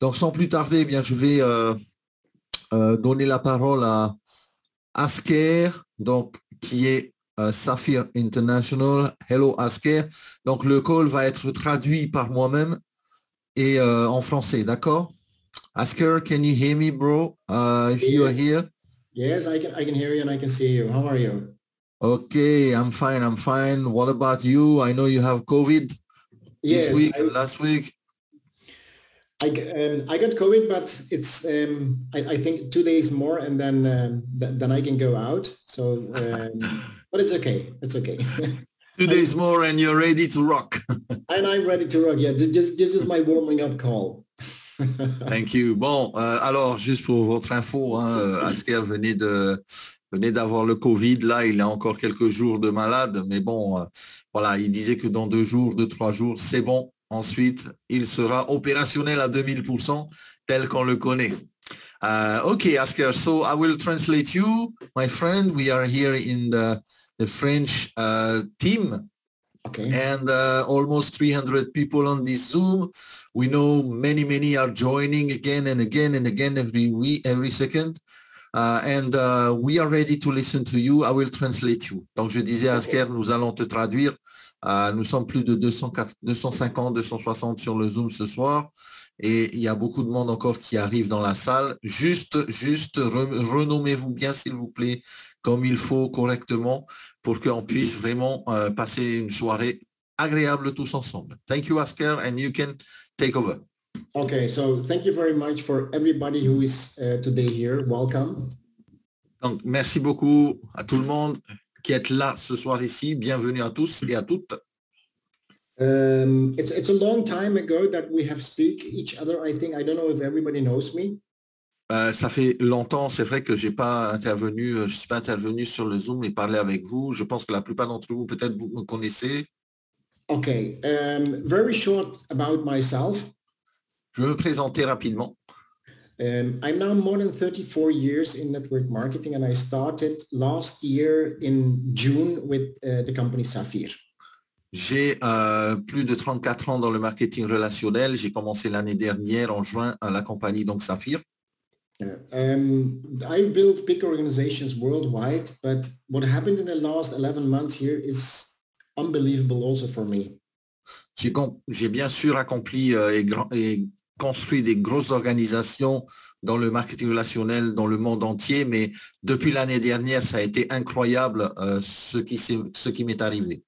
Donc, sans plus tarder, eh bien, je vais donner la parole à Asker, donc, qui est Saphir International. Hello, Asker. Donc, le call va être traduit par moi-même et en français, d'accord? Asker, can you hear me, bro? If you are here? Yes, I can hear you and I can see you. How are you? Okay, I'm fine. I'm fine. What about you? I know you have COVID this Yes, week and last week. I got COVID, but it's I think 2 days more and then I can go out. So, but it's okay. It's okay. 2 days more and you're ready to rock. And I'm ready to rock. Yeah, this is my warming up call. Thank you. Bon, alors juste pour votre info, hein, Asker venait d'avoir le Covid. Là, il a encore quelques jours de malade, mais bon, voilà, il disait que dans 2 jours, 3 jours, c'est bon. Ensuite, il sera opérationnel à 2000%, tel qu'on le connaît. Okay, Asker, so I will translate you, my friend. We are here in the French team. Okay. And almost 300 people on this Zoom. We know many are joining again and again and again every week, every second. And we are ready to listen to you. I will translate you. Donc, je disais à Asker, nous allons te traduire. Nous sommes plus de 250, 260 sur le Zoom ce soir. Et il y a beaucoup de monde encore qui arrive dans la salle. Juste renommez-vous bien, s'il vous plaît, comme il faut, correctement, pour qu'on puisse vraiment passer une soirée agréable tous ensemble. Thank you, Asker, and you can take over. Okay, so thank you very much for everybody who is today here. Welcome. Donc, merci beaucoup à tout le monde qui est là ce soir ici. Bienvenue à tous et à toutes. It's a long time ago that we have speak each other. I think I don't know if everybody knows me. Ça fait longtemps, c'est vrai que je suis pas intervenu sur le Zoom et parler avec vous. Je pense que la plupart d'entre vous, peut-être vous me connaissez. Okay, very short about myself. Je vais me présenter rapidement. I'm now more than 34 years in network marketing and I started last year in June with the company Saphir. J'ai plus de 34 ans dans le marketing relationnel. J'ai commencé l'année dernière en juin à la compagnie donc Saphir. I built big organizations worldwide, but what happened in the last 11 months here is unbelievable also for me. J'ai bien sûr accompli et construit des grosses organisations dans le marketing relationnel dans le monde entier, mais depuis l'année dernière, ça a été incroyable ce qui m'est arrivé.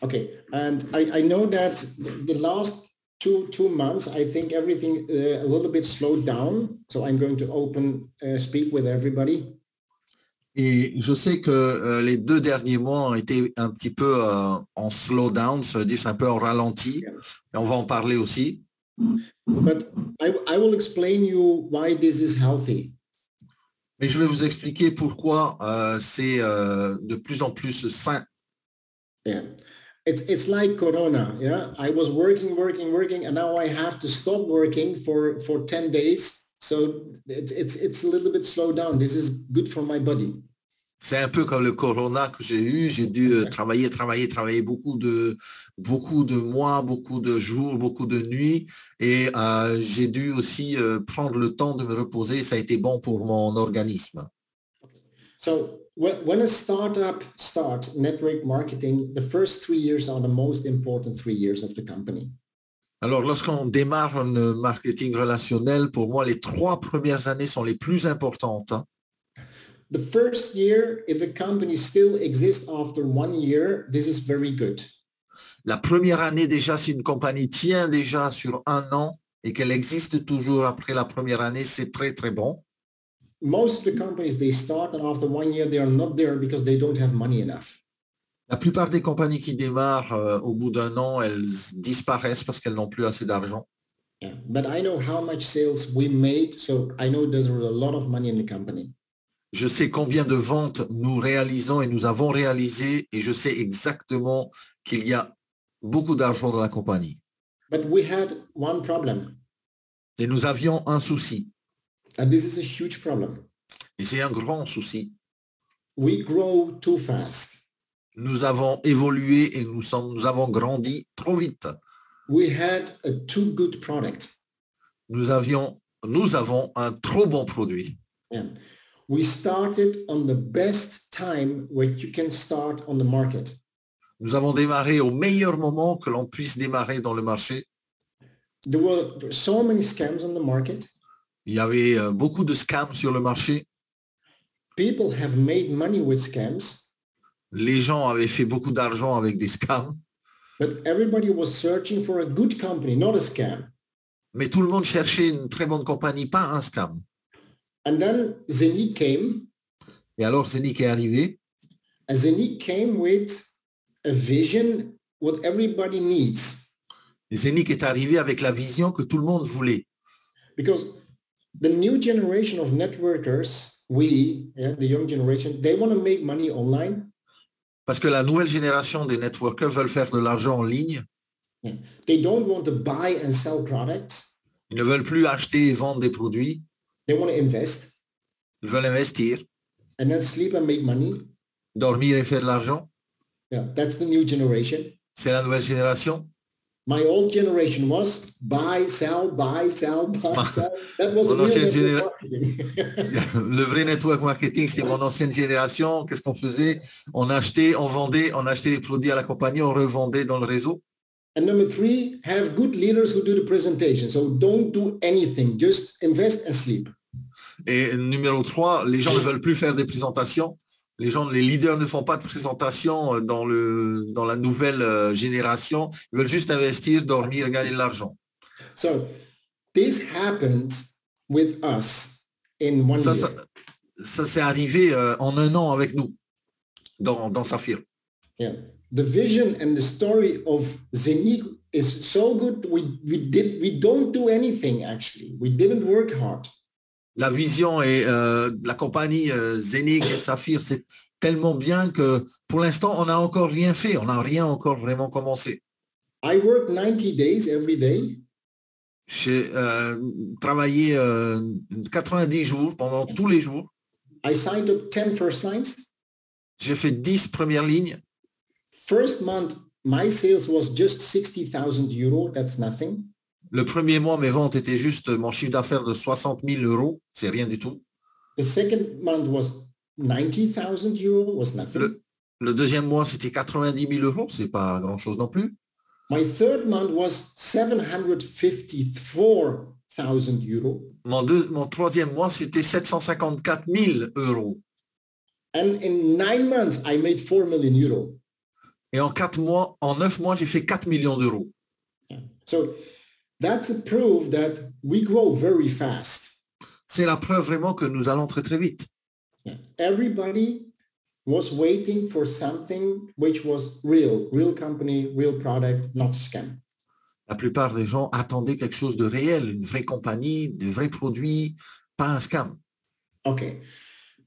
Okay, and I know that the last two months, I think everything a little bit slowed down. So I'm going to speak with everybody. Et je sais que les 2 derniers mois ont été un petit peu en slowdown, ça veut dire c'est un peu en ralenti, et on va en parler aussi. But I will explain you why this is healthy. Mais je vais vous expliquer pourquoi c'est de plus en plus sain. Yeah. It's like Corona, yeah. I was working, and now I have to stop working for 10 days. So it's a little bit slowed down. This is good for my body. C'est un peu comme le Corona que j'ai eu. J'ai dû travailler beaucoup de mois, beaucoup de jours, beaucoup de nuits. Et j'ai dû aussi prendre le temps de me reposer. Ça a été bon pour mon organisme. So when a startup starts network marketing, the first 3 years are the most important 3 years of the company. Alors, lorsqu'on démarre un marketing relationnel, pour moi, les 3 premières années sont les plus importantes. Hein. The first year, if a company still exists after 1 year, this is very good. La première année, déjà, si une compagnie tient déjà sur 1 an et qu'elle existe toujours après la première année, c'est très, très bon. Most of the companies, they start and after 1 year, they are not there because they don't have money enough. La plupart des compagnies qui démarrent au bout d'1 an, elles disparaissent parce qu'elles n'ont plus assez d'argent. Yeah, but I know how much sales we made, so I know there's a lot of money in the company. Je sais combien de ventes nous réalisons et nous avons réalisé et je sais exactement qu'il y a beaucoup d'argent dans la compagnie. But we had one problem. Et nous avions un souci. And this is a huge problem. Et c'est un grand souci. We grow too fast. Nous avons évolué et nous avons grandi trop vite. We had a too good product. nous avons un trop bon produit. Yeah. We started on the best time where you can start on the market. Nous avons démarré au meilleur moment que l'on puisse démarrer dans le marché. There were so many scams on the market. Il y avait beaucoup de scams sur le marché. People have made money with scams. Les gens avaient fait beaucoup d'argent avec des scams. But everybody was searching for a good company, not a scam. Mais tout le monde cherchait une très bonne compagnie, pas un scam. And then Zenith came. Et alors Zenith est arrivé. And Zenith came with a vision, what everybody needs. Et Zenith est arrivé avec la vision que tout le monde voulait. Because the new generation of networkers, the young generation, they want to make money online. Parce que la nouvelle génération des networkers veulent faire de l'argent en ligne. Yeah. They don't want to buy and sell products. Ils ne veulent plus acheter et vendre des produits. They want to invest. Ils veulent investir, And then sleep and make money. dormir et faire de l'argent. Yeah, that's the new generation. C'est la nouvelle génération. My old generation was buy, sell, buy, sell, buy, sell. That was Mon ancienne real marketing. Le vrai network marketing, c'était mon ancienne génération. Qu'est-ce qu'on faisait? On achetait, on vendait, on achetait les produits à la compagnie, on revendait dans le réseau. And number 3, have good leaders who do the presentation. So don't do anything, just invest and sleep. Et numéro 3, les gens ne veulent plus faire des présentations. Les leaders ne font pas de présentation dans la nouvelle génération. Ils veulent juste investir, dormir et gagner de l'argent. So this happened with us in one year. Ça s'est arrivé en un an avec nous dans Saphir. Yeah. The vision and the story of Zenith is so good. We don't do anything actually. We didn't work hard. La vision et la compagnie Zenith et Saphir, c'est tellement bien que pour l'instant, on n'a encore rien fait. On n'a rien encore vraiment commencé. I work 90 days every day. J'ai travaillé 90 jours pendant tous les jours. I signed up 10 first lines. J'ai fait 10 premières lignes. First month, my sales was just 60,000 euros. That's nothing. Le premier mois, mes ventes étaient juste mon chiffre d'affaires de 60 000 euros. C'est rien du tout. The second month was 90,000 euros. Was nothing. Le deuxième mois, c'était 90 000 euros. C'est pas grand-chose non plus. My third month was 754,000 euros. Mon troisième mois, c'était 754 000 euros. And in 9 months, I made 4 million euros. Et en 9 mois, j'ai fait 4 millions d'euros. So that's a proof that we grow very fast. C'est la preuve vraiment que nous allons très, très vite. Everybody was waiting for something which was real company, real product, not scam. La plupart des gens attendaient quelque chose de réel, une vraie compagnie, de vrais produits, pas un scam. Okay.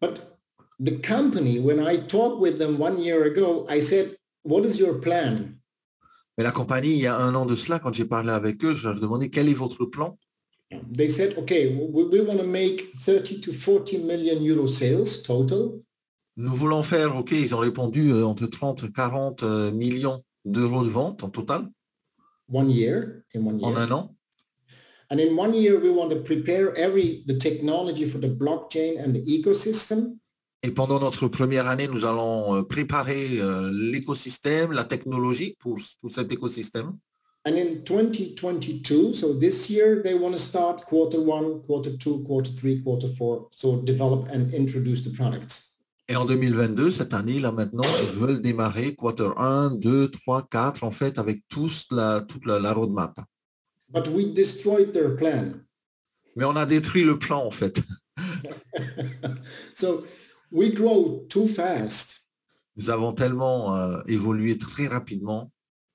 But the company, when I talked with them 1 year ago, I said, what is your plan? Mais la compagnie, il y a un an de cela, quand j'ai parlé avec eux, je leur demandais quel est votre plan. They said, okay, we want to make 30 to 40 million euro sales total. Nous voulons faire, OK, ils ont répondu entre 30 et 40 millions d'euros de vente en total. 1 year, in 1 year. En un an. And in 1 year, we want to prepare the technology for the blockchain and the ecosystem. Et pendant notre première année, nous allons préparer l'écosystème, la technologie pour cet écosystème. And in 2022, so this year, they want to start Q1, Q2, Q3, Q4, so develop and introduce the products. Et en 2022, cette année, là maintenant, ils veulent démarrer quarter 1, 2, 3, 4, en fait, avec toute la roadmap. But we destroyed their plan. Mais on a détruit le plan, en fait. So we grow too fast. Nous avons tellement évolué très rapidement.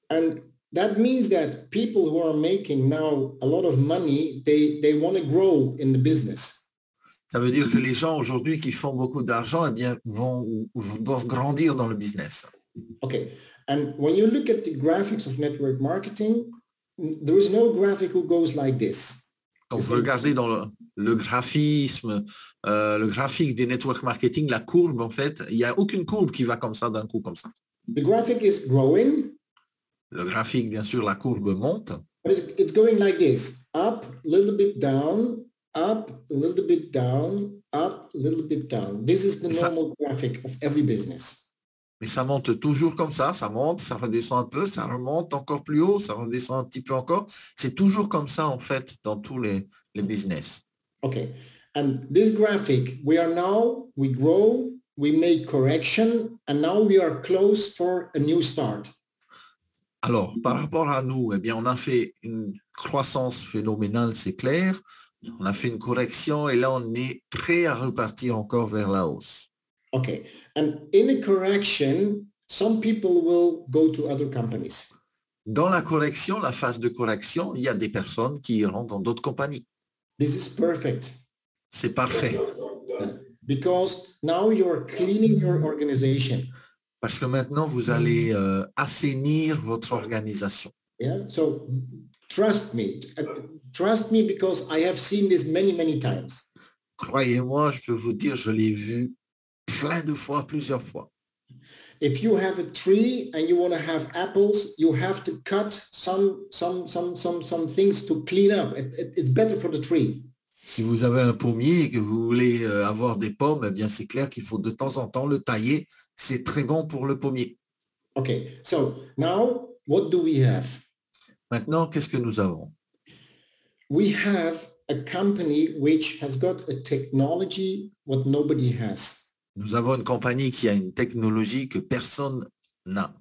And that means that people who are making now a lot of money, they want to grow in the business. Ça veut dire que les gens aujourd'hui qui font beaucoup d'argent, eh bien, doivent grandir dans le business. Okay. And when you look at the graphics of network marketing, there is no graphic who goes like this. Quand vous regardez dans le graphisme, le graphique des network marketing, la courbe, en fait, il n'y a aucune courbe qui va comme ça d'un coup, comme ça. The graphic is growing. Le graphique, bien sûr, la courbe monte. But it's going like this, up, a little bit down, up, a little bit down, up, a little bit down. This is the normal graphic of every business. Mais ça monte toujours comme ça monte, ça redescend un peu, ça remonte encore plus haut, ça redescend un petit peu encore. C'est toujours comme ça, en fait, dans tous les business. Okay. And this graphic, we grow, we make correction, and now we are close for a new start. Alors, par rapport à nous, eh bien, on a fait une croissance phénoménale, c'est clair. On a fait une correction et là, on est prêt à repartir encore vers la hausse. Okay. And in a correction, some people will go to other companies. Dans la correction, la phase de correction, il y a des personnes qui iront dans d'autres compagnies. This is perfect. C'est parfait. Because now you're cleaning your organization. Parce que maintenant, vous allez assainir votre organisation. Yeah. So trust me because I have seen this many, many times. Croyez-moi, je peux vous dire, je l'ai vu plein de fois, plusieurs fois. If you have a tree and you want to have apples, you have to cut some things to clean up. It's better for the tree. Si vous avez un pommier et que vous voulez avoir des pommes, eh bien c'est clair qu'il faut de temps en temps le tailler. C'est très bon pour le pommier. Okay, so now what do we have? Maintenant, qu'est-ce que nous avons? We have a company which has got a technology what nobody has. Nous avons une compagnie qui a une technologie que personne n'a.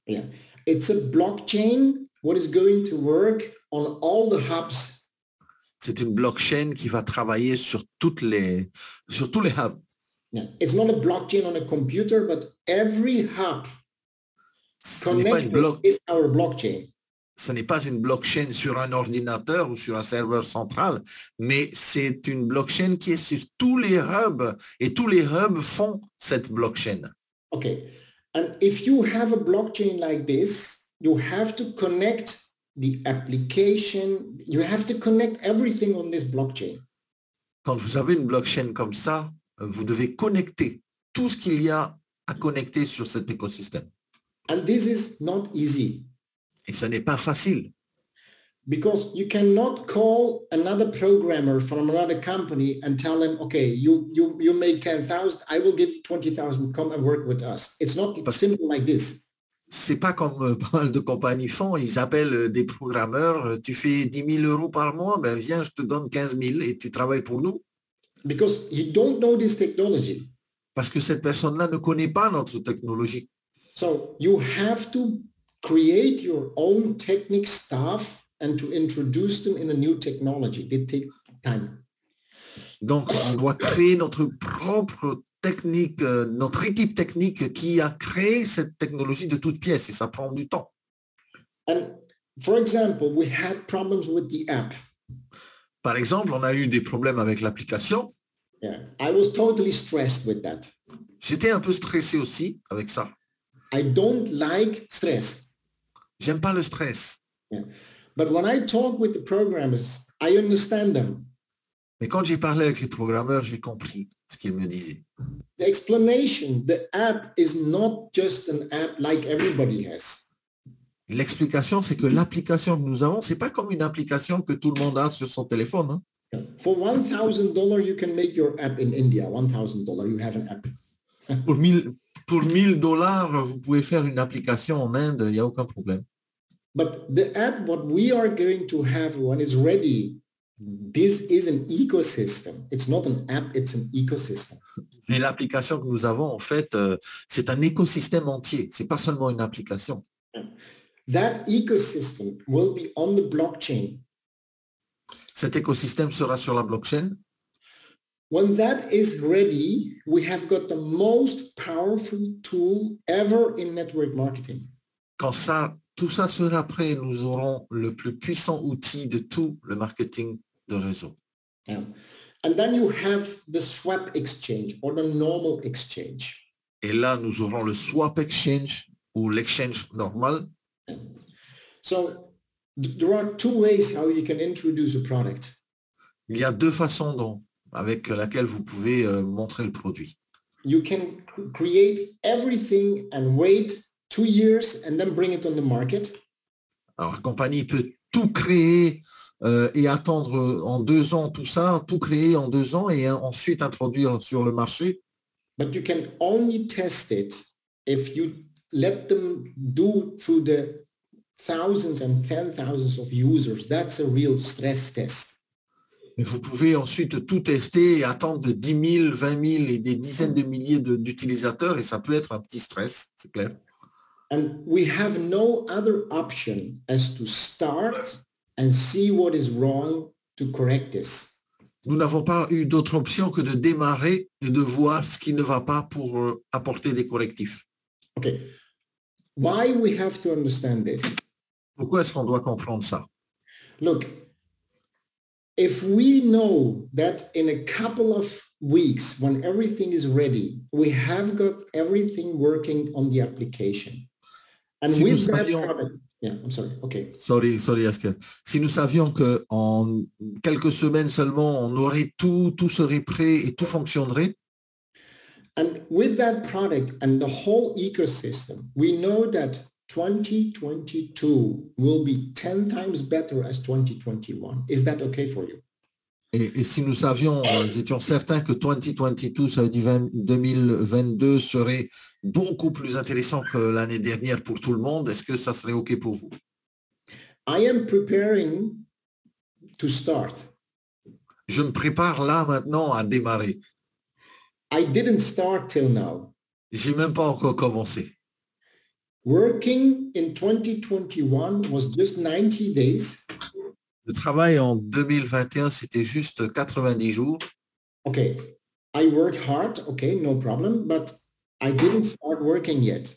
Yeah, it's a blockchain what is going to work on all the hubs. C'est une blockchain qui va travailler sur tous les hubs. Yeah. It's not a blockchain on a computer, but every hub connected is our blockchain. Ce n'est pas une blockchain sur un ordinateur ou sur un serveur central, mais c'est une blockchain qui est sur tous les hubs et tous les hubs font cette blockchain. Okay. And if you have a blockchain like this, you have to connect the application, you have to connect everything on this blockchain. Quand vous avez une blockchain comme ça, vous devez connecter tout ce qu'il y a à connecter sur cet écosystème. And this is not easy. Et ce n'est pas facile. Because you cannot call another programmer from another company and tell them, okay, you make 10,000, I will give you 20,000, come and work with us. It's not simple like this. C'est pas comme pas mal de compagnies font, ils appellent des programmeurs, tu fais 10 000 euros par mois, ben viens, je te donne 15 000 et tu travailles pour nous. Because you don't know this technology. Parce que cette personne-là ne connaît pas notre technologie. So you have to create your own technique staff and to introduce them in a new technology. It takes time. Donc, on doit créer notre propre technique, notre équipe technique qui a créé cette technologie de toutes pièces et ça prend du temps. And for example, we had problems with the app. Par exemple, on a eu des problèmes avec l'application. Yeah, I was totally stressed with that. J'étais un peu stressé aussi avec ça. I don't like stress. J'aime pas le stress. Yeah. But when I talk with the programmers, I understand them. Mais quand j'ai parlé avec les programmeurs, j'ai compris ce qu'ils me disaient. The explanation, the app is not just an app like everybody has. L'explication, c'est que l'application que nous avons, c'est pas comme une application que tout le monde a sur son téléphone. Hein. For $1,000, you can make your app in India. $1,000, you have an app. Pour $1,000, vous pouvez faire une application en Inde, il n'y a aucun problème. But the app, what we are going to have when it's ready, this is an ecosystem. It's not an app, it's an ecosystem. Et l'application que nous avons, en fait, c'est un écosystème entier. C'est pas seulement une application. That ecosystem will be on the blockchain. Cet écosystème sera sur la blockchain. When that is ready, we have got the most powerful tool ever in network marketing. Quand tout ça sera prêt, nous aurons le plus puissant outil de tout le marketing de réseau. Yeah. And then you have the swap exchange or the normal exchange. Et là, nous aurons le swap exchange ou l'exchange normal. So there are two ways how you can introduce a product. Il y a deux façons avec laquelle vous pouvez montrer le produit. You can create everything and wait 2 years and then bring it on the market. Alors, la compagnie peut tout créer et attendre en 2 ans tout ça, tout créer en 2 ans et ensuite introduire sur le marché. But you can only test it if you let them do through the thousands and 10,000s of users. That's a real stress test. Mais vous pouvez ensuite tout tester et attendre de 10 000, 20 000 et des dizaines de milliers d'utilisateurs et ça peut être un petit stress, c'est clair. And we have no other option as to start and see what is wrong to correct this. Nous n'avons pas eu d'autre option que de démarrer et de voir ce qui ne va pas pour apporter des correctifs. Okay. Why we have to understand this? Pourquoi est-ce qu'on doit comprendre ça? Look, if we know that in a couple of weeks, when everything is ready, we have got everything working on the application. And Si with nous that savions- product, yeah, I'm sorry. Okay. Sorry, Asker. Si nous savions qu'en quelques semaines seulement, on aurait tout serait prêt et tout fonctionnerait, And with that product and the whole ecosystem, we know that 2022 will be 10 times better as 2021. Is that okay for you? et si nous savions, nous étions certains que 2022, ça veut dire 2022, serait beaucoup plus intéressant que l'année dernière pour tout le monde, est-ce que ça serait OK pour vous? I am preparing to start. Je me prépare là maintenant à démarrer. I didn't start till now. J'ai même pas encore commencé. Working in 2021 was just 90 days. Le travail en 2021, c'était juste 90 jours. Okay, I work hard, okay, no problem, but I didn't start working yet.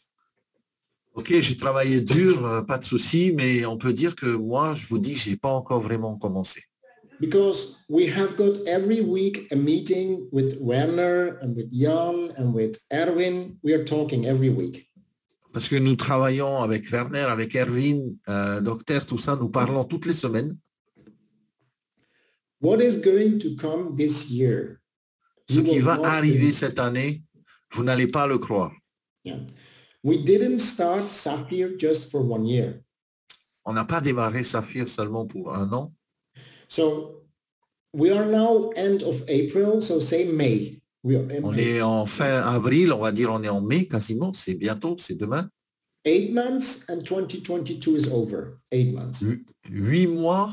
OK, j'ai travaillé dur, pas de souci, mais on peut dire que moi, je vous dis, j'ai pas encore vraiment commencé. Because we have got every week a meeting with Werner and with Jan and with Erwin. We are talking every week. Parce que nous travaillons avec Werner, avec Erwin, Docteur, tout ça, nous parlons toutes les semaines. What is going to come this year? Ce You qui will va not arriver believe. cette année, vous n'allez pas le croire. Yeah. We didn't start Saphir just for 1 year. On n'a pas démarré Saphir seulement pour 1 an. So we are now end of April, so say May. We are in On May. est en fin avril, on va dire on est en mai quasiment, c'est bientôt, c'est demain. 8 months and 2022 is over. 8 months. 8 mois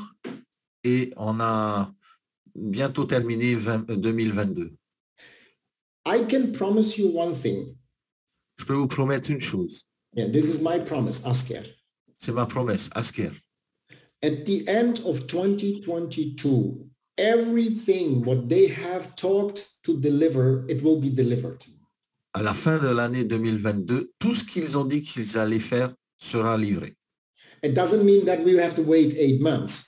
et on a bientôt terminé 2022. I can promise you one thing. Je peux vous promettre une chose, Yeah, this is my promise, Asker. c'est ma promesse, Asker. At the end of 2022, everything what they have talked to deliver, it will be delivered. À la fin de l'année 2022, tout ce qu'ils ont dit qu'ils allaient faire sera livré. It doesn't mean that we have to wait 8 months.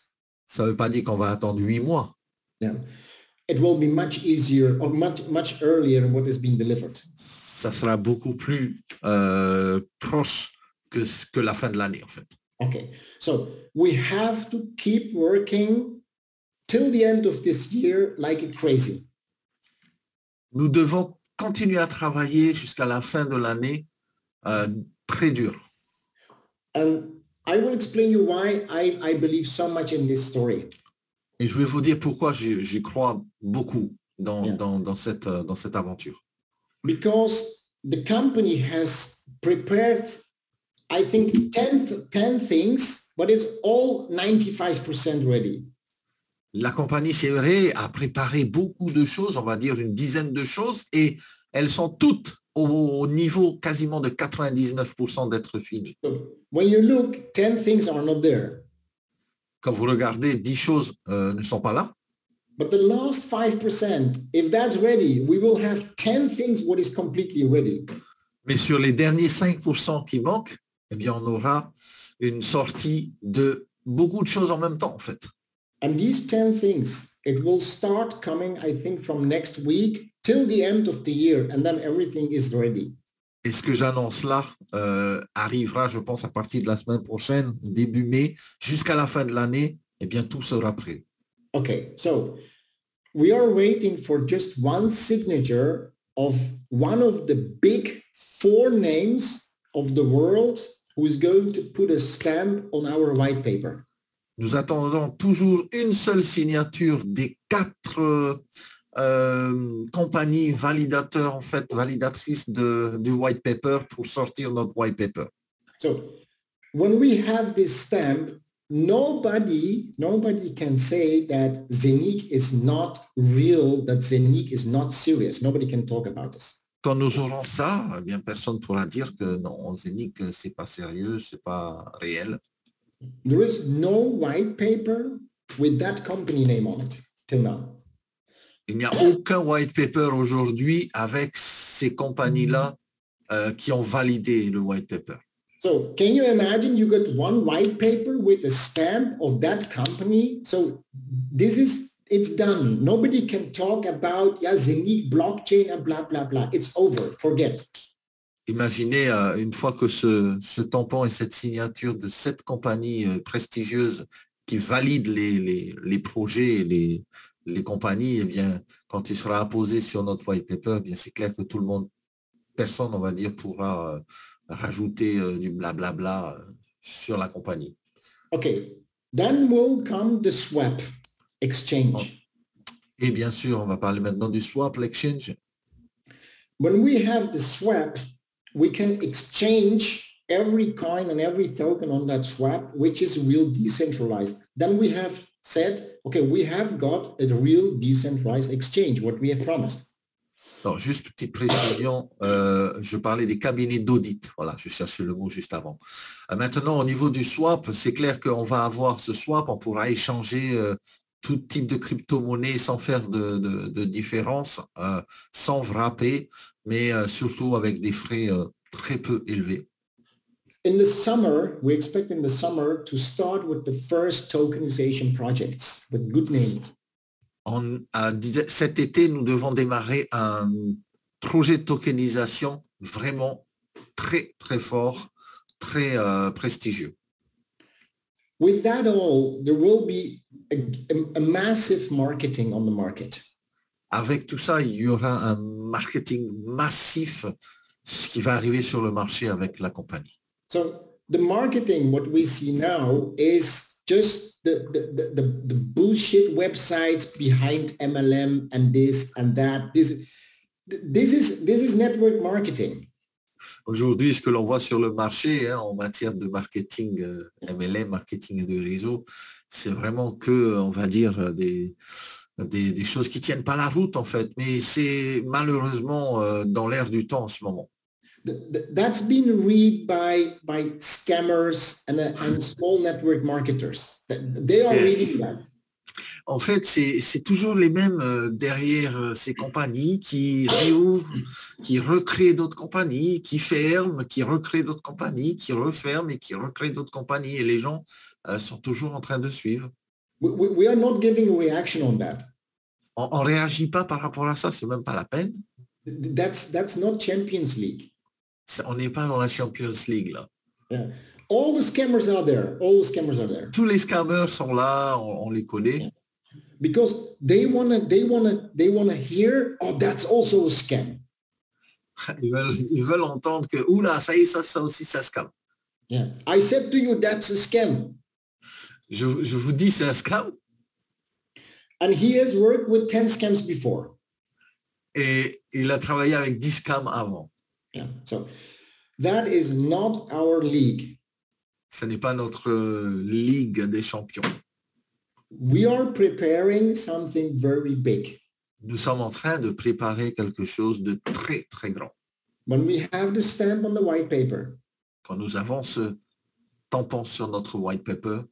Ça ne veut pas dire qu'on va attendre 8 mois. Yeah. It will be much easier or much earlier what is being delivered. Ça sera beaucoup plus proche que la fin de l'année, en fait. Okay, so we have to keep working till the end of this year like crazy. Nous devons continuer à travailler jusqu'à la fin de l'année très dur. And I will explain you why I believe so much in this story. Et je vais vous dire pourquoi j'y crois beaucoup Yeah. dans cette aventure. Because the company has prepared, I think, 10 things, but it's all 95% ready. La compagnie, c'est vrai, a préparé beaucoup de choses, on va dire une dizaine de choses, et elles sont toutes au niveau quasiment de 99% d'être finies. So when you look, 10 things are not there. Quand vous regardez, 10 choses ne sont pas là. But the last 5%, if that's ready, we will have 10 things what is completely ready. Mais sur les derniers 5% qui manquent, eh bien, on aura une sortie de beaucoup de choses en même temps, en fait. And these 10 things, it will start coming, I think, from next week till the end of the year, and then everything is ready. Et ce que j'annonce là arrivera, je pense, à partir de la semaine prochaine, début mai, jusqu'à la fin de l'année, eh bien, tout sera prêt. Okay, so we are waiting for just one signature of one of the big 4 names of the world who is going to put a stamp on our white paper. Nous attendons toujours une seule signature des 4 compagnies validateurs, en fait, validatrices du white paper pour sortir notre white paper. So when we have this stamp, nobody can say that Zenic is not real, that Zenic is not serious. Nobody can talk about this. Quand nous aurons ça, eh bien, personne ne pourra dire que non, Zenic, c'est pas sérieux, c'est pas réel. There is no white paper with that company name on it till now. Il n'y a aucun white paper aujourd'hui avec ces compagnies-là qui ont validé le white paper. So can you imagine you got one white paper with a stamp of that company? So it's done. Nobody can talk about Zenic blockchain and blah, blah, blah. It's over. Forget. Imaginez une fois que ce tampon et cette signature de cette compagnie prestigieuse qui valide les projets et les compagnies, eh bien, quand il sera apposé sur notre white paper, eh bien, c'est clair que tout le monde, personne, on va dire, pourra rajouter du blablabla sur la compagnie. Okay, then will come the swap exchange. Et bien sûr, on va parler maintenant du swap, l'exchange. When we have the swap, we can exchange every coin and every token on that swap, which is real decentralized. Then we have said, okay, we have got a real decentralized exchange, what we have promised. Non, juste petite précision, je parlais des cabinets d'audit. Voilà, je cherchais le mot juste avant. Maintenant, au niveau du swap, c'est clair qu'on va avoir ce swap, on pourra échanger tout type de crypto-monnaie sans faire de différence, sans wrapper, mais surtout avec des frais très peu élevés. In the summer, we expect in the summer to start with the first tokenization projects with good names. Cet été, nous devons démarrer un projet de tokenisation vraiment très, très fort, très prestigieux. With that all, there will be a massive marketing on the market. Avec tout ça, il y aura un marketing massif, ce qui va arriver sur le marché avec la compagnie. So the marketing, what we see now is just the bullshit websites behind MLM and this and that. This is network marketing. Aujourd'hui, ce que l'on voit sur le marché en matière de marketing MLM, marketing de réseau, c'est vraiment que, on va dire, des choses qui tiennent pas la route en fait. Mais c'est malheureusement dans l'air du temps en ce moment. That's been read by scammers and small network marketers. They are reading that. En fait, c'est toujours les mêmes derrière ces compagnies qui réouvrent, qui recréent d'autres compagnies, qui ferment, qui recréent d'autres compagnies, qui referment et qui recréent d'autres compagnies. Et les gens sont toujours en train de suivre. We are not giving a reaction on that. On réagit pas par rapport à ça, c'est même pas la peine. That's not Champions League. On n'est pas dans la Champions League là. Yeah. All the scammers are there. All the scammers are there. Tous les scammers sont là, on les connaît. Yeah. Because they wanna hear, oh, that's also a scam. Ils veulent entendre que oula, ça y est, ça aussi ça scam. Yeah. I said to you that's a scam. Je vous dis c'est un scam. And he has worked with 10 scams before. Et il a travaillé avec 10 scams avant. Yeah. So that is not our league. Ce n'est pas notre ligue des champions. We are preparing something very big. Nous sommes en train de préparer quelque chose de très, très grand. When we have the stamp on the white paper. Quand nous avons ce tampon sur notre white paper.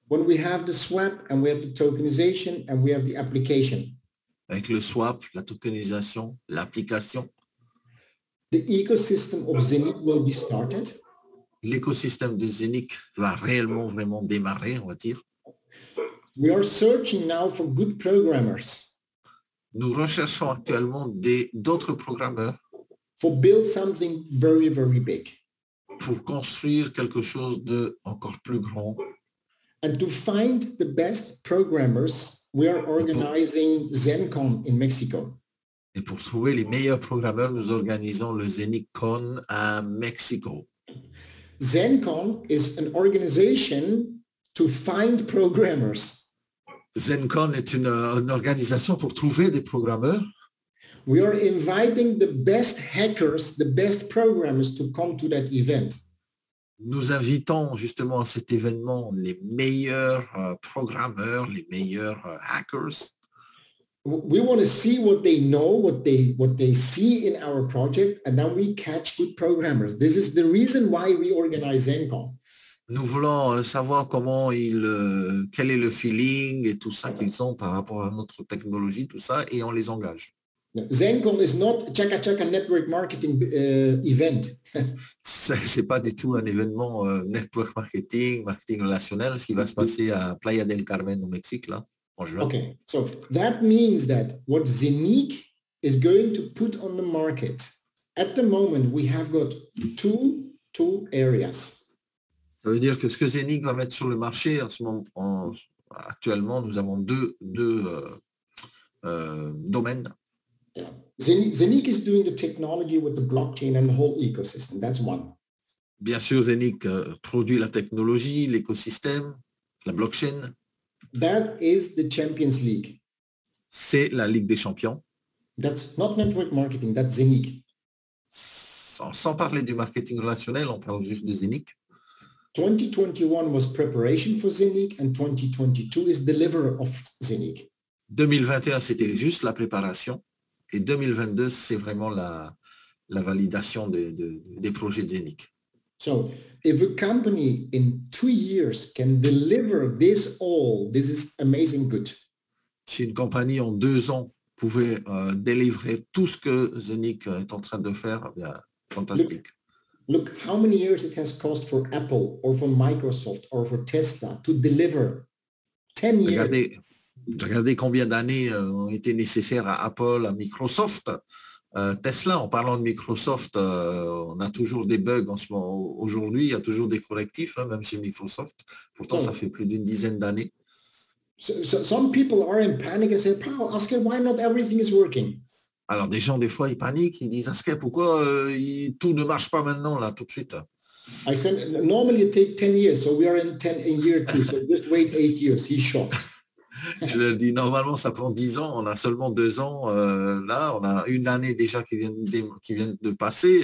When we have the swap and we have the tokenization and we have the application. Avec le swap, la tokenisation, l'application. The ecosystem of Zenic will be started. L'écosystème de Zenic va réellement, vraiment démarrer, on va dire. We are searching now for good programmers. Nous recherchons actuellement d'autres programmeurs. For build something very, very big. Pour construire quelque chose de encore plus grand. And to find the best programmers, we are organizing ZenCon in Mexico. Et pour trouver les meilleurs programmeurs, nous organisons le ZenicCon à Mexico. ZenCon is an organization to find programmers. ZenCon est une organisation pour trouver des programmeurs. We are inviting the best hackers, the best programmers to come to that event. Nous invitons justement à cet événement les meilleurs programmeurs, les meilleurs hackers. We want to see what they know, what they see in our project, and then we catch good programmers. This is the reason why we organize ZenCon. Nous voulons savoir quel est le feeling et tout ça qu'ils ont par rapport à notre technologie, tout ça, et on les engage. ZenCon is not Chaka Chaka network marketing event. C'est pas du tout un événement network marketing relationnel, ce qui va se passer à Playa del Carmen au Mexique, là, en juin. Okay, so that means that what Zenic is going to put on the market, at the moment, we have got two areas. Ça veut dire que ce que Zenic va mettre sur le marché, actuellement, nous avons deux domaines. Yeah. Zenic is doing the technology with the blockchain and the whole ecosystem. That's one. Bien sûr, Zenic produit la technologie, l'écosystème, la blockchain. That is the Champions League. C'est la Ligue des Champions. That's not network marketing, that's Zenic. Sans parler du marketing relationnel, on parle juste de Zenic. 2021 was preparation for Zenic and 2022 is delivery of Zenic. 2021, c'était juste la préparation et 2022, c'est vraiment la validation des projets de Zenic. So if a company in 2 years can deliver this all, this is amazing good. Si une compagnie en 2 ans pouvait délivrer tout ce que Zenic est en train de faire, eh bien, fantastique. Look how many years it has cost for Apple or for Microsoft or for Tesla to deliver. 10 years. Regardez combien d'années ont été nécessaires à Apple, à Microsoft. Tesla, en parlant de Microsoft, on a toujours des bugs en ce moment. Aujourd'hui, il y a toujours des correctifs, même chez Microsoft. Pourtant, ça fait plus d'une dizaine d'années. So some people are in panic and say, Asker, why not everything is working? Alors, des gens, des fois, ils paniquent, ils disent, Asker, pourquoi tout ne marche pas maintenant, là, tout de suite? I said, normally it takes 10 years, so we are in year 2, so just wait 8 years. He's shocked. Je leur dis, normalement, ça prend 10 ans, on a seulement 2 ans. Là, on a une année déjà qui vient de passer.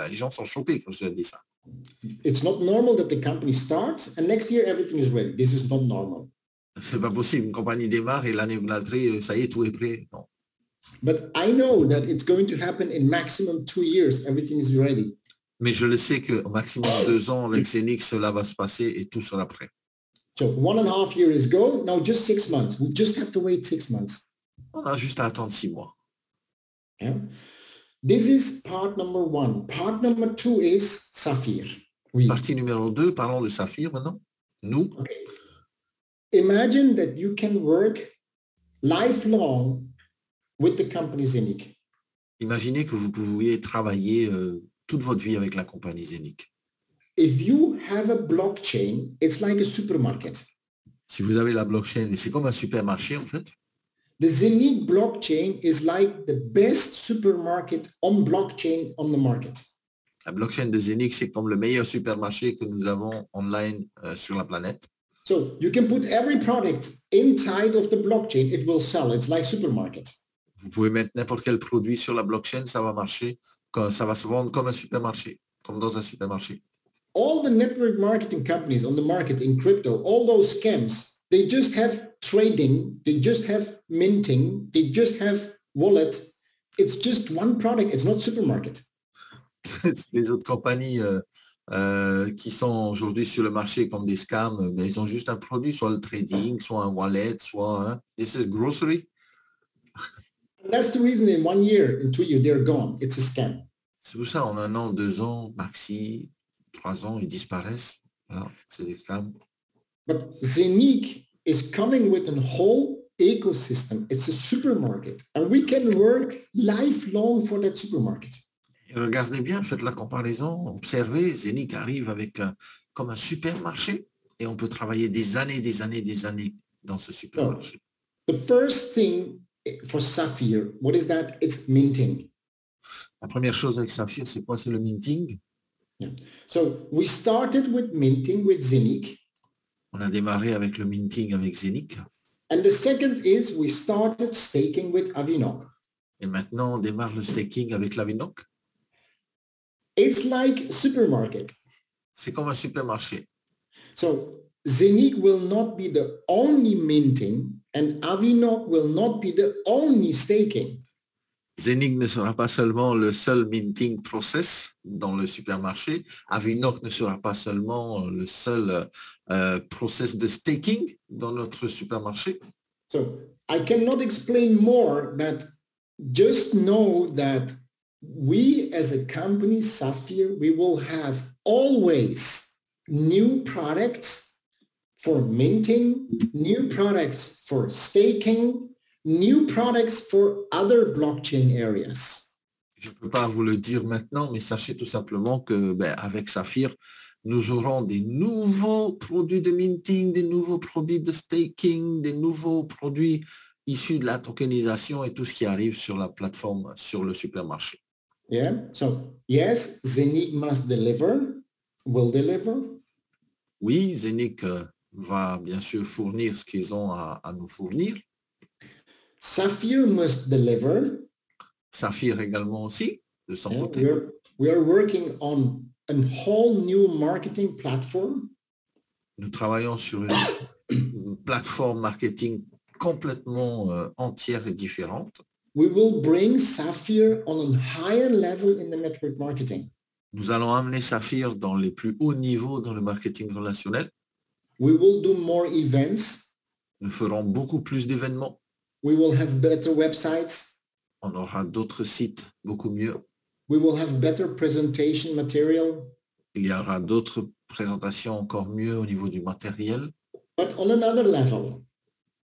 Les gens sont choqués quand je leur dis ça. It's not normal that the company starts and next year everything is ready. This is not normal. C'est pas possible. Une compagnie démarre et l'année d'après, ça y est, tout est prêt. Non. But I know that it's going to happen in maximum 2 years. Everything is ready. Mais je le sais qu'au maximum 2 ans, avec Zenic, cela va se passer et tout sera prêt. So 1.5 years go, now just 6 months. We just have to wait 6 months. On a juste à attendre 6 mois. Yeah. This is part number 1. Part number 2 is Saphir. Oui. Partie numéro 2, parlons de Saphir maintenant. Nous. Okay. Imagine that you can work lifelong with the company Zenic. Imaginez que vous pouviez travailler toute votre vie avec la compagnie Zenic. If you have a blockchain, it's like a supermarket. Si vous avez la blockchain, c'est comme un supermarché en fait. The Zenic blockchain is like the best supermarket on blockchain on the market. La blockchain de Zenic, c'est comme le meilleur supermarché que nous avons online sur la planète. So you can put every product inside of the blockchain, it will sell. It's like supermarket. Vous pouvez mettre n'importe quel produit sur la blockchain, ça va marcher, ça va se vendre comme un supermarché, comme dans un supermarché. All the network marketing companies on the market in crypto, all those scams, they just have trading, they just have minting, they just have wallet. It's just one product. It's not supermarket. Les autres compagnies qui sont aujourd'hui sur le marché comme des scams, mais ils ont juste un produit, soit le trading, soit un wallet, soit this is grocery. That's the reason in 1 year, in 2 years, they're gone. It's a scam. C'est pour ça, en 1 an, 2 ans, maxi, 3 ans, ils disparaissent. Voilà, c'est des scams. But Zenic is coming with a whole ecosystem. It's a supermarket. And we can work lifelong for that supermarket. Et regardez bien, faites la comparaison, observez, Zenic arrive avec comme un supermarché et on peut travailler des années dans ce supermarché. The first thing for Saphir, what is that? It's minting. La première chose avec Saphir, c'est quoi? C'est le minting. Yeah. So we started with minting with Zenic. On a démarré avec le minting avec Zenic. And the second is we started staking with Avinok. Et maintenant, on démarre le staking avec l'Avinoc. It's like supermarket. C'est comme un supermarché. So Zenic will not be the only minting and Avinok will not be the only staking. Zenic ne sera pas seulement le seul minting process dans le supermarché. Avinoc ne sera pas seulement le seul process de staking dans notre supermarché. So I cannot explain more, but just know that we as a company, Sapphire, we will have always new products for minting, new products for staking, new products for other blockchain areas. Je ne peux pas vous le dire maintenant, mais sachez tout simplement que avec Sapphire, nous aurons des nouveaux produits de minting, des nouveaux produits de staking, des nouveaux produits issus de la tokenisation et tout ce qui arrive sur la plateforme, sur le supermarché. Yeah. So yes, Zenic must deliver, will deliver. Oui, Zenic va bien sûr fournir ce qu'ils ont à nous fournir. Sapphire must deliver. Sapphire également aussi, de son côté. We are working on a whole new marketing platform. Nous travaillons sur une plateforme marketing complètement entière et différente. We will bring Sapphire on a higher level in the network marketing. Nous allons amener Sapphire dans les plus hauts niveaux dans le marketing relationnel. We will do more events. Nous ferons beaucoup plus d'événements. We will have better websites. On aura d'autres sites beaucoup mieux. We will have better presentation material. Il y aura d'autres présentations encore mieux au niveau du matériel. But on another level.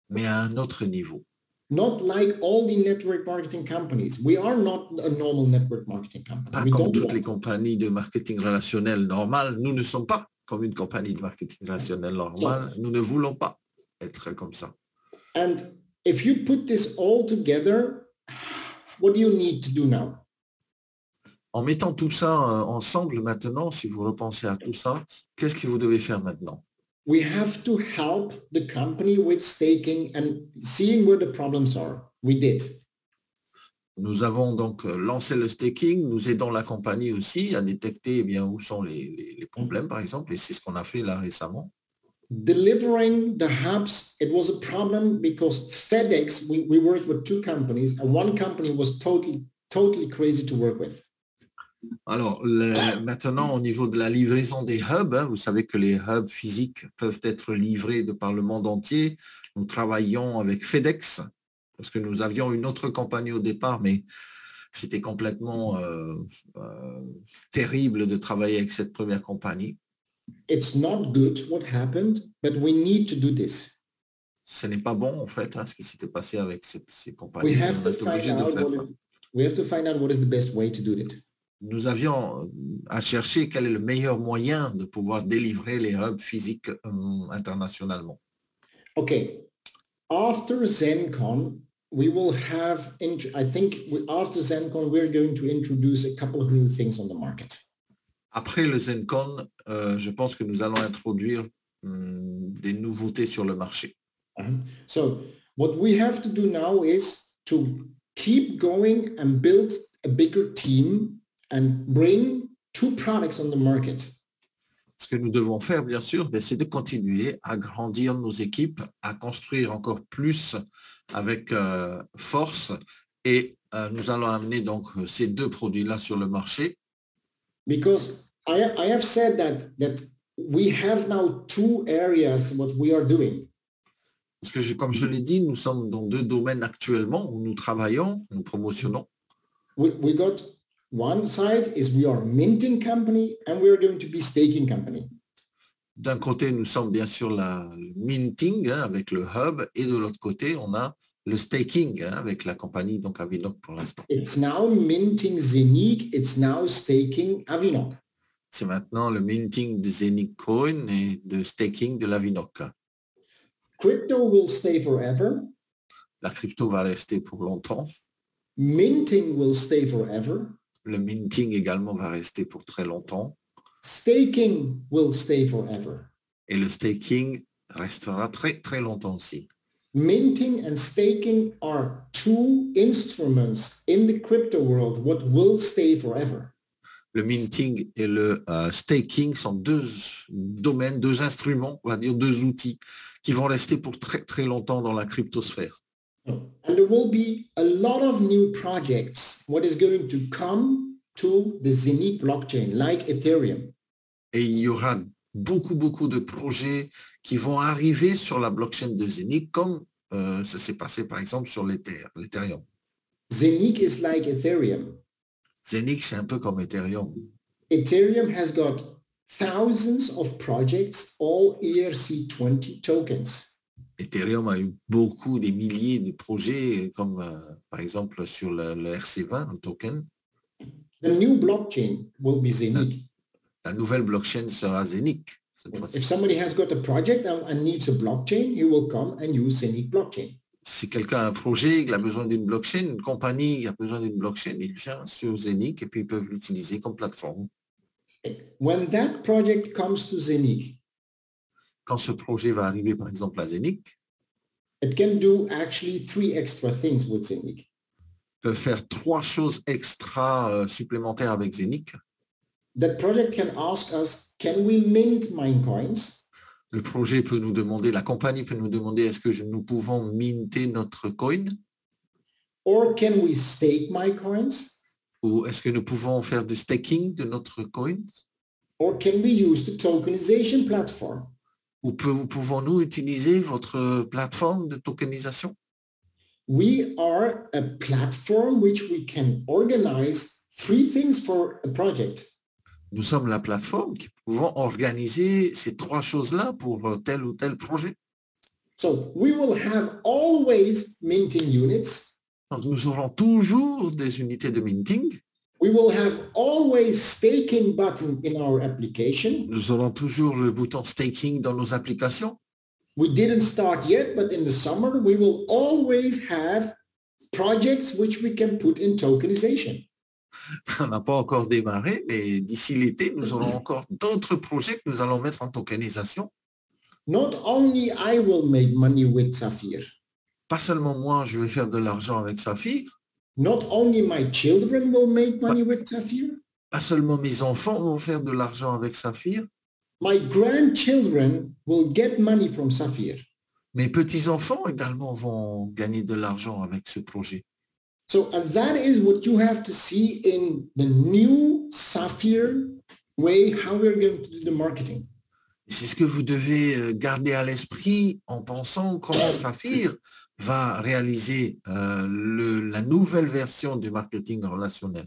Mais à un autre niveau. Not like all the network marketing companies. We are not a normal network marketing company. Pas comme toutes les compagnies de marketing relationnel normales. Nous ne sommes pas comme une compagnie de marketing relationnel normale. Nous ne voulons pas être comme ça. And if you put this all together, what do you need to do now? En mettant tout ça ensemble maintenant, si vous repensez à tout ça, qu'est-ce que vous devez faire maintenant? We have to help the company with staking and seeing where the problems are. We did. Nous avons donc lancé le staking. Nous aidons la compagnie aussi à détecter où sont les problèmes, par exemple, et c'est ce qu'on a fait là récemment. Delivering the hubs, it was a problem because FedEx, we worked with two companies, and one company was totally crazy to work with. Alors, maintenant, au niveau de la livraison des hubs, vous savez que les hubs physiques peuvent être livrés de par le monde entier. Nous travaillons avec FedEx, parce que nous avions une autre compagnie au départ, mais c'était complètement terrible de travailler avec cette première compagnie. It's not good what happened, but we need to do this. Ce n'est pas bon, en fait, ce qui s'était passé avec ces compagnies. We have to find out what is the best way to do it. Nous avions à chercher quel est le meilleur moyen de pouvoir délivrer les hubs physiques internationalement. Okay. After ZenCon, we will have, I think after ZenCon, we're going to introduce a couple of new things on the market. Après le ZenCon, je pense que nous allons introduire des nouveautés sur le marché. So what we have to do now is to keep going and build a bigger team and bring two products on the market. Ce que nous devons faire, bien sûr, c'est de continuer à grandir nos équipes, à construire encore plus avec force. Et nous allons amener donc ces deux produits-là sur le marché. Because I have said that we have now two areas what we are doing. Parce que, comme je l'ai dit, nous sommes dans deux domaines actuellement où nous travaillons, nous promotionnons. We got one side is we are minting company and we are going to be staking company. D'un côté, nous sommes bien sûr le minting avec le hub et de l'autre côté, on a le staking avec la compagnie donc Avinoc pour l'instant. It's now minting Zenic, it's now staking Avinoc. C'est maintenant le minting de Zenic Coin et de staking de l'Avinoc. Crypto will stay forever. La crypto va rester pour longtemps. Minting will stay forever. Le minting également va rester pour très longtemps. Staking will stay forever. Et le staking restera très, très longtemps aussi. Minting and staking are two instruments in the crypto world what will stay forever. Le minting et le staking sont deux domaines, deux instruments, on va dire deux outils qui vont rester pour très, très longtemps dans la cryptosphère. And there will be a lot of new projects what is going to come to the Zeniq blockchain, like Ethereum. Et il y aura beaucoup de projets qui vont arriver sur la blockchain de Zeniq, comme ça s'est passé par exemple sur l'Ethereum. Zeniq is like Ethereum. Zeniq, c'est un peu comme Ethereum. Ethereum has got thousands of projects, all ERC20 tokens. Ethereum a eu beaucoup, des milliers de projets, comme par exemple sur le RC20, un token. The new blockchain will be Zeniq. La nouvelle blockchain sera Zeniq. If somebody has got a project and needs a blockchain, he will come and use Zeniq blockchain. Si quelqu'un a un projet, il a besoin d'une blockchain, une compagnie a besoin d'une blockchain, il vient sur Zeniq et puis ils peuvent l'utiliser comme plateforme. When that project comes to Zeniq, quand ce projet va arriver par exemple à Zeniq, it can do actually 3 extra things with Zeniq. Peut faire 3 choses extra supplémentaires avec Zeniq. That project can ask us, can we mint Minecoins? Le projet peut nous demander, la compagnie peut nous demander, est-ce que nous pouvons minter notre coin? Or can we stake Minecoins? Ou est-ce que nous pouvons faire du staking de notre coin? Or can we use the tokenization platform? Ou pouvons-nous utiliser votre plateforme de tokenisation? We are a platform which we can organize 3 things for a project. Nous sommes la plateforme qui pouvons organiser ces 3 choses-là pour tel ou tel projet. So we will have always minting units. Donc, nous aurons toujours des unités de minting. We will have always staking button in our application. Nous aurons toujours le bouton staking dans nos applications. We didn't start yet, but in the summer, we will always have projects which we can put in tokenization. On n'a pas encore démarré, mais d'ici l'été, nous aurons encore d'autres projets que nous allons mettre en tokenisation. Not only I will make money with Sapphire. Pas seulement moi, je vais faire de l'argent avec Saphir. Not only my children will make money with Sapphire. Pas seulement mes enfants vont faire de l'argent avec Saphir. My grandchildren will get money from Sapphire. Mes petits-enfants également vont gagner de l'argent avec ce projet. So that is what you have to see in the new Sapphire way, how we're going to do the marketing. C'est ce que vous devez garder à l'esprit en pensant comment Saphir va réaliser la nouvelle version du marketing relationnel.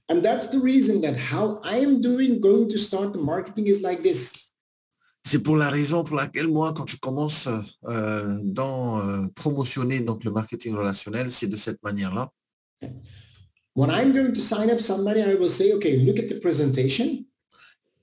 And that's the reason that how I am going to start the marketing is like this. C'est pour la raison pour laquelle moi, quand je commence promotionner donc le marketing relationnel, c'est de cette manière-là. When I'm going to sign up somebody, I will say, okay, look at the presentation.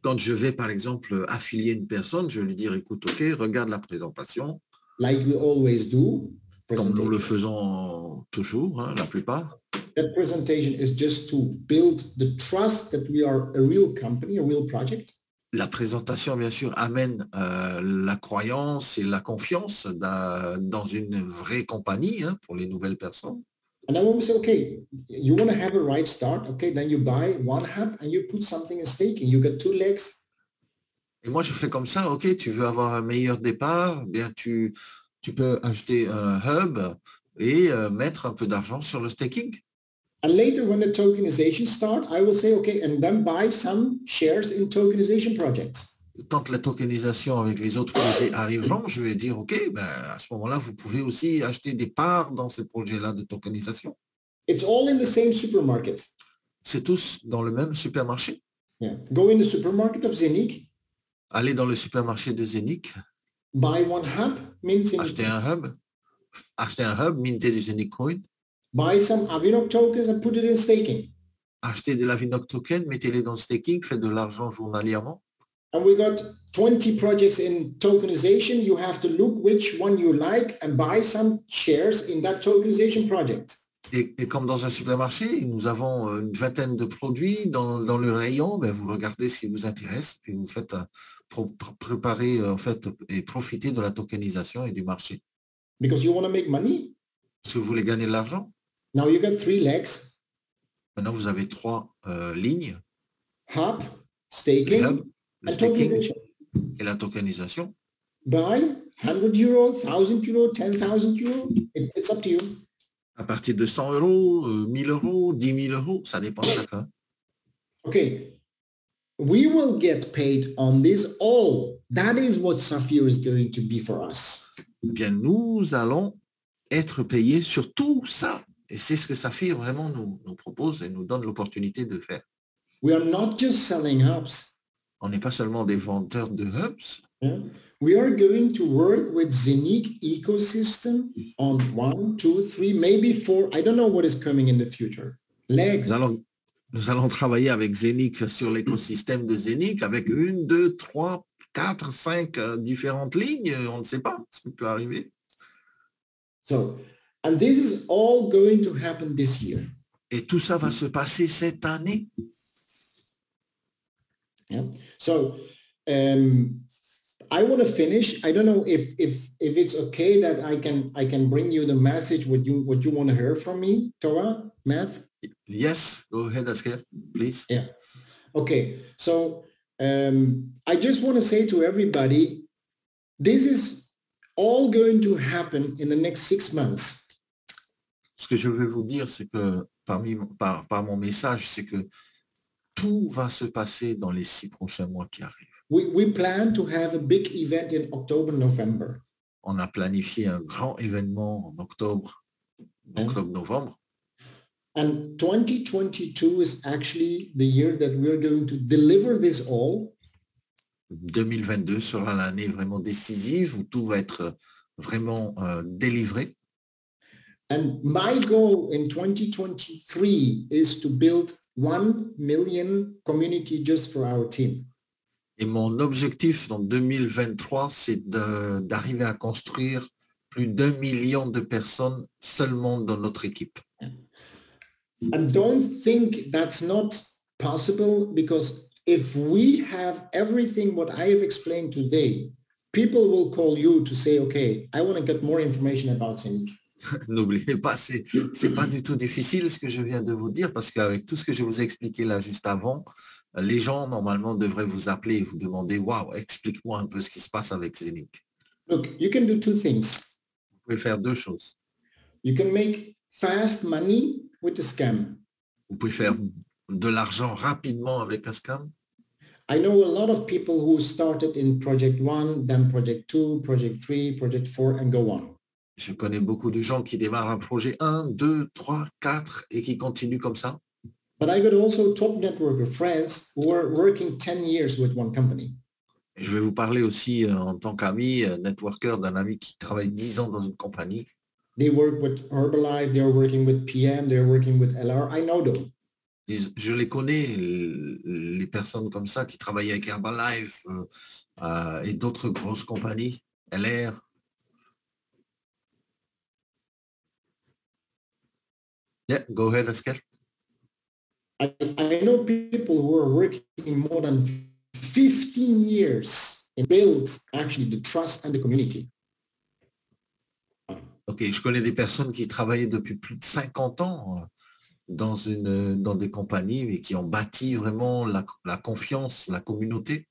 Quand je vais, par exemple, affilier une personne, je vais lui dire, écoute, ok, regarde la présentation. Like we always do. Comme nous le faisons toujours, hein, la plupart. That presentation is just to build the trust that we are a real company, a real project. La présentation, bien sûr, amène la croyance et la confiance dans une vraie compagnie hein, pour les nouvelles personnes. And then when we say, okay, you want to have a right start, okay, then you buy one hub and you put something in staking. You get 2 legs. Et moi, je fais comme ça, ok, tu veux avoir un meilleur départ, bien tu peux acheter un hub et mettre un peu d'argent sur le staking. And later, when the tokenization starts, I will say, okay, and then buy some shares in tokenization projects. Quand la tokenisation avec les autres projets arriveront, je vais dire, OK, ben, à ce moment-là, vous pouvez aussi acheter des parts dans ces projets-là de tokenisation. It's all in the same supermarket. C'est tous dans le même supermarché. Yeah. Go in the supermarket of Zeniq. Allez dans le supermarché de Zeniq. Buy one hub, mint Zeniq. Acheter un hub, minter du Zeniq Coin. Buy some Avinok tokens and put it in staking. Acheter de l'Avinok token, mettez-les dans le staking, faites de l'argent journalièrement. And we got 20 projects in tokenization. You have to look which one you like and buy some shares in that tokenization project. Et comme dans un supermarché, nous avons une vingtaine de produits dans le rayon, ben vous regardez ce qui vous intéresse, puis vous faites préparer en fait et profiter de la tokenisation et du marché. Because you want to make money. Si vous voulez gagner de l'argent, Now you got 3 legs. maintenant vous avez 3 lignes, Hub, le staking, hub, le and staking tokenization. et la tokenisation. Buy 100 euro, 1000 euro, 10,000 euro. It's up to you. À partir de 100 euros, 1000 euros, 10 000 euros, ça dépend de chacun. Okay. We will get paid on this all. That is what Saphir is going to be for us. Eh bien, nous allons être payés sur tout ça. Et c'est ce que Saphir vraiment nous propose et nous donne l'opportunité de faire. We are not just selling hubs. On n'est pas seulement des vendeurs de hubs. Yeah. We are going to work with Zenic ecosystem on 1, 2, 3, maybe 4. I don't know what is coming in the future. Legs. Nous allons travailler avec Zenic sur l'écosystème de Zenic avec 1, 2, 3, 4, 5 différentes lignes. On ne sait pas ce qui peut arriver. So, and this is all going to happen this year. Et tout ça va se passer cette année. Yeah. So, I want to finish. I don't know if it's okay that I can bring you the message what you want to hear from me, Torah, Matt. Yes, go ahead, Asker, please. Yeah. Okay. So I just want to say to everybody, this is all going to happen in the next 6 months. Ce que je veux vous dire, c'est que par mon message, c'est que tout va se passer dans les 6 prochains mois qui arrivent. We plan to have a big event in October, November. On a planifié un grand événement en octobre, novembre. And 2022 is actually the year that we're going to deliver this all. 2022 sera l'année vraiment décisive où tout va être vraiment délivré. And my goal in 2023 is to build 1 million community just for our team. Et mon objectif dans 2023, c'est d'arriver à construire plus d'1 million de personnes seulement dans notre équipe. And don't think that's not possible, because if we have everything what I have explained today, people will call you to say, okay, I want to get more information about Zenic. N'oubliez pas, c'est pas du tout difficile ce que je viens de vous dire, parce qu'avec tout ce que je vous ai expliqué là juste avant, les gens normalement devraient vous appeler et vous demander, waouh, explique-moi un peu ce qui se passe avec Zenic. Look, you can do 2 things. Vous pouvez faire 2 choses. You can make fast money with the scam. Vous pouvez faire de l'argent rapidement avec un scam. I know a lot of people who started in project 1, then project 2, project 3, project 4, and go on. Je connais beaucoup de gens qui démarrent un projet 1, 2, 3, 4 et qui continuent comme ça. But I got also top networker friends who are working 10 years with one company. Je vais vous parler aussi en tant qu'ami, networker, d'un ami qui travaille 10 ans dans une compagnie. They work with Herbalife, they're working with PM, they're working with LR. I know them. Je les connais, les personnes comme ça qui travaillent avec Herbalife et d'autres grosses compagnies, LR. Yeah, go ahead, Asker. I know people who are working more than 15 years and build actually the trust and the community. Ok, je connais des personnes qui travaillaient depuis plus de 50 ans dans des compagnies, mais qui ont bâti vraiment la confiance, la communauté.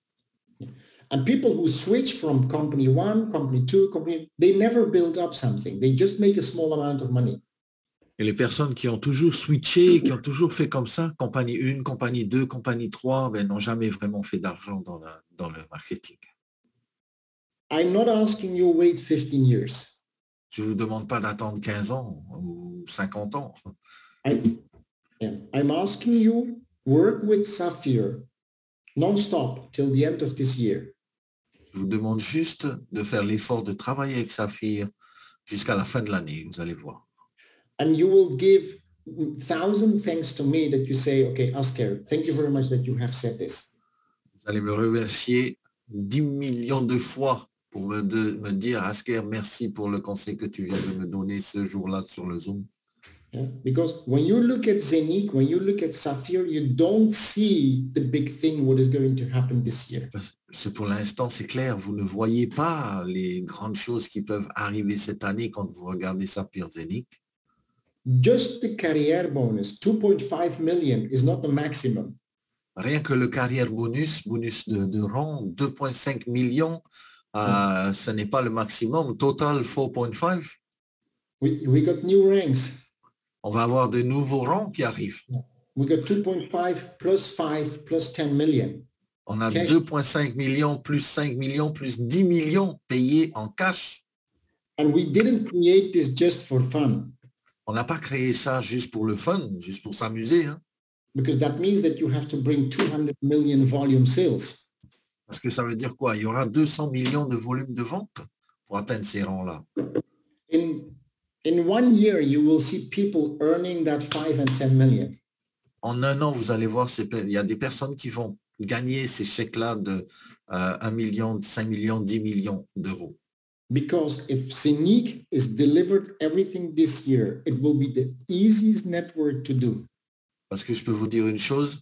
And people who switch from company 1, company 2, they never build up something. They just make a small amount of money. Et les personnes qui ont toujours switché, qui ont toujours fait comme ça, compagnie 1, compagnie 2, compagnie 3, ben, n'ont jamais vraiment fait d'argent dans le marketing. I'm not asking you wait 15 years. Je ne vous demande pas d'attendre 15 ans ou 50 ans. I'm asking you work with Saphir non-stop till the end of this year. Je vous demande juste de faire l'effort de travailler avec Saphir jusqu'à la fin de l'année, vous allez voir. And you will give 1,000 thanks to me that you say, okay, Asker, thank you very much that you have said this. Vous allez me remercier 10 millions de fois pour me dire, Asker, merci pour le conseil que tu viens de me donner ce jour-là sur le Zoom. Yeah? Because when you look at Zenic, when you look at Saphir, you don't see the big thing what is going to happen this year. C'est pour l'instant, c'est clair, vous ne voyez pas les grandes choses qui peuvent arriver cette année quand vous regardez Saphir Zenic. Just the career bonus, 2.5 million, is not the maximum. Rien que le carrière bonus de rang, 2,5 millions, ce n'est pas le maximum. Total 4,5. We got new ranks. On va avoir de nouveaux rangs qui arrivent. We got 2.5 plus 5 plus 10 million. On a 2,5 millions plus 5 millions plus 10 millions payés en cash. And we didn't create this just for fun. On n'a pas créé ça juste pour le fun, juste pour s'amuser. Hein. Because that means that you have to bring 200 million volume sales. Parce que ça veut dire quoi? Il y aura 200 millions de volume de vente pour atteindre ces rangs-là. In 1 year, you will see people earning that 5 and 10 million. En un an, vous allez voir, il y a des personnes qui vont gagner ces chèques-là de 1 million, 5 millions, 10 millions d'euros. Because if Zenic is delivered everything this year, it will be the easiest network to do. Parce que je peux vous dire une chose,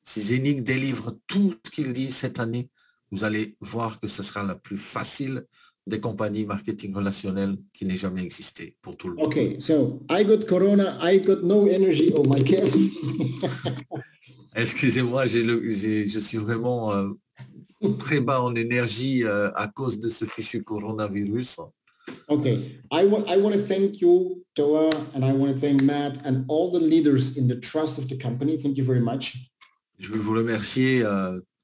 si Zenic délivre tout ce qu'il dit cette année, vous allez voir que ce sera la plus facile des compagnies marketing relationnel qui n'ait jamais existé pour tout le monde. Okay, so I got Corona, I got no energy. Oh my God. Excusez-moi, je suis vraiment très bas en énergie à cause de ce fichu coronavirus. Okay, I want to thank you, Toa, and I want to thank Matt and all the leaders in the trust of the company. Thank you very much. Je veux vous remercier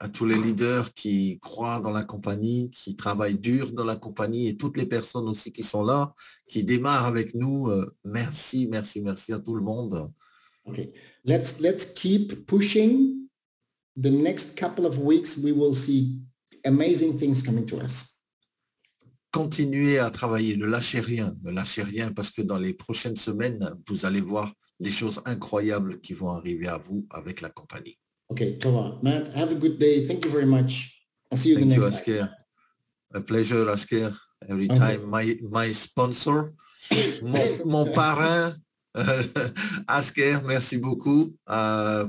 à tous les leaders qui croient dans la compagnie, qui travaillent dur dans la compagnie et toutes les personnes aussi qui sont là, qui démarrent avec nous. Merci, merci, merci à tout le monde. Okay, let's keep pushing. The next couple of weeks, we will see amazing things coming to us. Continuez à travailler, ne lâchez rien parce que dans les prochaines semaines, vous allez voir des choses incroyables qui vont arriver à vous avec la compagnie. Okay, Toa, Matt, have a good day. Thank you very much. I'll see you the next time. Thank you, Asker. A pleasure, Asker. Every time, my sponsor, mon parrain, Asker, merci beaucoup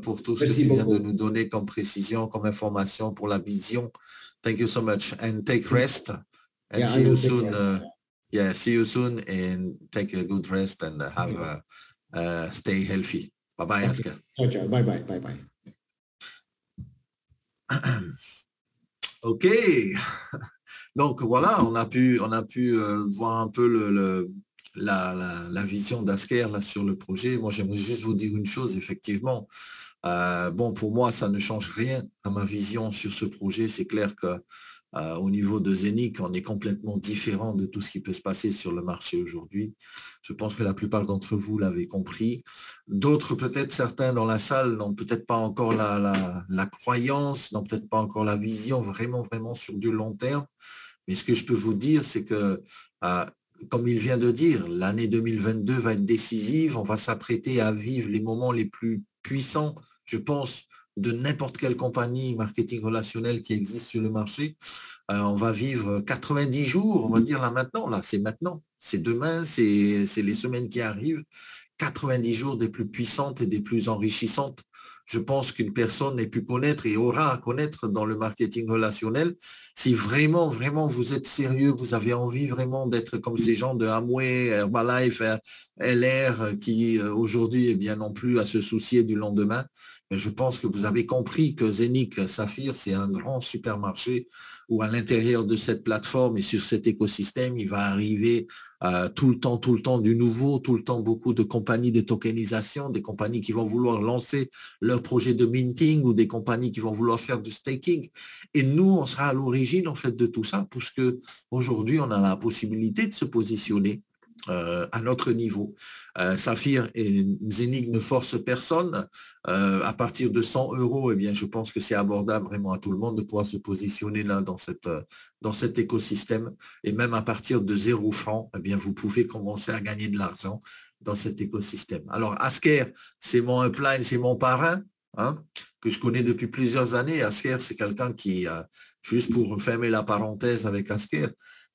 pour tout ce que tu viens de nous donner comme précision, comme information pour la vision. Thank you so much and take rest. And see you soon. See you soon and take a good rest and have stay healthy. Bye bye, Asker. Ciao. Bye bye. Ok. Donc voilà, on a pu voir un peu la vision d'Asker là sur le projet. Moi, j'aimerais juste vous dire une chose, effectivement. Bon, pour moi, ça ne change rien à ma vision sur ce projet. C'est clair que au niveau de Zenic, on est complètement différent de tout ce qui peut se passer sur le marché aujourd'hui. Je pense que la plupart d'entre vous l'avez compris. D'autres, peut-être certains dans la salle, n'ont peut-être pas encore la croyance, n'ont peut-être pas encore la vision vraiment sur du long terme. Mais ce que je peux vous dire, c'est que, comme il vient de dire, l'année 2022 va être décisive. On va s'apprêter à vivre les moments les plus puissants, je pense, de n'importe quelle compagnie marketing relationnel qui existe sur le marché. On va vivre 90 jours, on va dire là maintenant, c'est demain, c'est les semaines qui arrivent, 90 jours des plus puissantes et des plus enrichissantes. Je pense qu'une personne n'est pu connaître et aura à connaître dans le marketing relationnel. Si vraiment vous êtes sérieux, vous avez envie vraiment d'être comme ces gens de Amway, Herbalife, LR, qui aujourd'hui n'ont plus à se soucier du lendemain. Mais je pense que vous avez compris que Zenic Saphir, c'est un grand supermarché où à l'intérieur de cette plateforme et sur cet écosystème, il va arriver tout le temps du nouveau, tout le temps beaucoup de compagnies de tokenisation, des compagnies qui vont vouloir lancer leur projet de minting ou des compagnies qui vont vouloir faire du staking. Et nous, on sera à l'origine en fait de tout ça, puisque aujourd'hui, on a la possibilité de se positionner à notre niveau. Saphir et Zenic ne forcent personne. À partir de 100 €, eh bien, je pense que c'est abordable vraiment à tout le monde de pouvoir se positionner là dans cet écosystème. Et même à partir de 0 francs, eh bien, vous pouvez commencer à gagner de l'argent dans cet écosystème. Alors, Asker, c'est mon upline, c'est mon parrain, que je connais depuis plusieurs années. Asker, c'est quelqu'un qui, juste pour fermer la parenthèse avec Asker,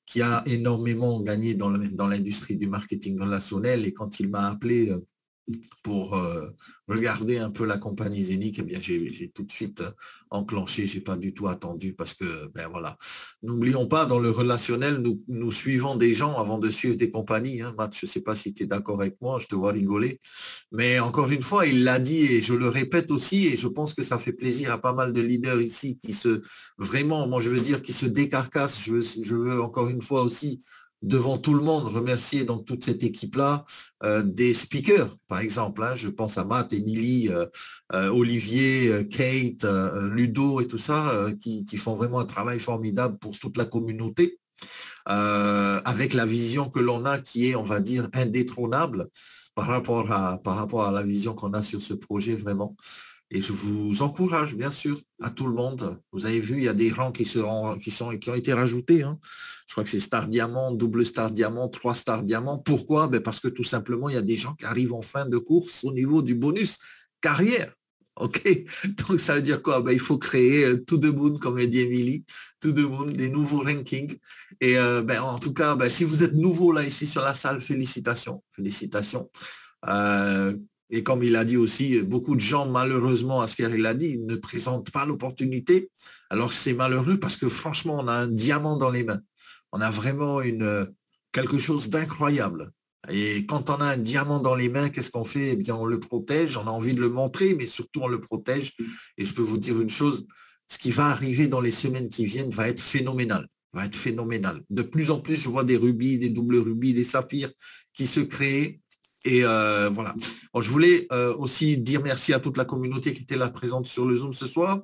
qui a énormément gagné dans l'industrie du marketing relationnel. Et quand il m'a appelé pour regarder un peu la compagnie Zénith, eh bien, j'ai tout de suite enclenché, j'ai pas du tout attendu parce que, ben voilà, n'oublions pas, dans le relationnel, nous suivons des gens avant de suivre des compagnies. Hein. Matt, je sais pas si tu es d'accord avec moi, je te vois rigoler, mais encore une fois, il l'a dit et je le répète aussi et je pense que ça fait plaisir à pas mal de leaders ici qui vraiment, moi je veux dire, qui se décarcassent. Je veux encore une fois aussi devant tout le monde, remercier donc toute cette équipe-là, des speakers, par exemple. Hein, je pense à Matt, Émilie, Olivier, Kate, Ludo et tout ça, qui font vraiment un travail formidable pour toute la communauté, avec la vision que l'on a qui est, on va dire, indétrônable par rapport à la vision qu'on a sur ce projet, vraiment. Et je vous encourage, bien sûr, à tout le monde. Vous avez vu, il y a des rangs qui ont été rajoutés. Hein. Je crois que c'est Star Diamant, double Star Diamant, 3 Star Diamant. Pourquoi? Ben parce que tout simplement, il y a des gens qui arrivent en fin de course au niveau du bonus carrière. OK? Donc, ça veut dire quoi? Ben, il faut créer to the moon, comme a dit Émilie, to the moon, des nouveaux rankings. Et ben, en tout cas, ben, si vous êtes nouveau là, ici sur la salle, félicitations. Félicitations. Et comme il a dit aussi, beaucoup de gens, malheureusement, à ce qu'il a dit, ne présentent pas l'opportunité. Alors, c'est malheureux parce que franchement, on a un diamant dans les mains. On a vraiment quelque chose d'incroyable. Et quand on a un diamant dans les mains, qu'est-ce qu'on fait? Eh bien, on le protège, on a envie de le montrer, mais surtout, on le protège. Et je peux vous dire une chose, ce qui va arriver dans les semaines qui viennent va être phénoménal. Va être phénoménal. De plus en plus, je vois des rubis, des doubles rubis, des saphirs qui se créent. Et voilà. Bon, je voulais aussi dire merci à toute la communauté qui était là présente sur le Zoom ce soir.